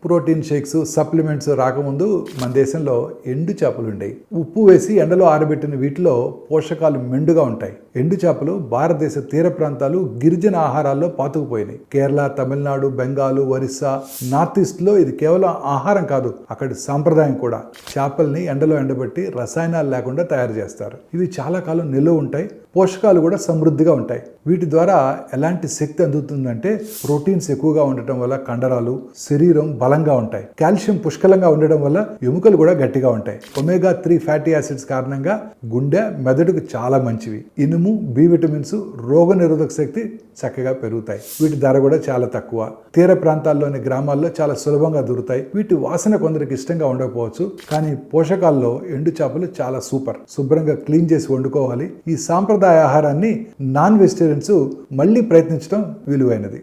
Protein shakes supplements రాకముందు మన దేశంలో ఎండు చేపలు ఉండేవి. ఉప్పు వేసి ఎండలో ఆరబెట్టిన వీటిలో పోషకాలు మెండుగా ఉంటాయి. ఎండు చేపలు భారతదేశ తీర ప్రాంతాలు గిరిజన ఆహారాల్లో పాతుకుపోయినాయి. కేరళ, తమిళనాడు, బెంగాలు, ఒరిస్సా, నార్త్ ఈస్ట్ లో ఇది కేవలం ఆహారం కాదు, అక్కడి సాంప్రదాయం కూడా. చేపల్ని ఎండలో ఎండబెట్టి రసాయనాలు లేకుండా తయారు చేస్తారు. ఇవి చాలా కాలం నిల్వ ఉంటాయి. పోషకాలు కూడా సమృద్ధిగా ఉంటాయి. వీటి ద్వారా ఎలాంటి శక్తి అందుతుందంటే ప్రోటీన్స్ ఎక్కువగా ఉండటం వల్ల కండరాలు, శరీరం బలంగా ఉంటాయి. కాల్షియం పుష్కలంగా ఉండడం వల్ల ఎముకలు కూడా గట్టిగా ఉంటాయి. ఒమేగా 3 ఫ్యాటీ యాసిడ్స్ కారణంగా గుండె, మెదడుకు చాలా మంచివి. ఇనుము, బి విటమిన్స్, రోగ నిరోధక శక్తి చక్కగా పెరుగుతాయి. వీటి ధర కూడా చాలా తక్కువ. తీర ప్రాంతాల్లోని గ్రామాల్లో చాలా సులభంగా దొరుకుతాయి. వీటి వాసన కొందరికి ఇష్టంగా ఉండకపోవచ్చు, కానీ పోషకాల్లో ఎండు చేపలు చాలా సూపర్. శుభ్రంగా క్లీన్ చేసి వండుకోవాలి. ఈ సాంప్రదాయ ఆహారాన్ని నాన్ వెజిటేరియన్స్ మళ్ళీ ప్రయత్నించడం విలువైనది.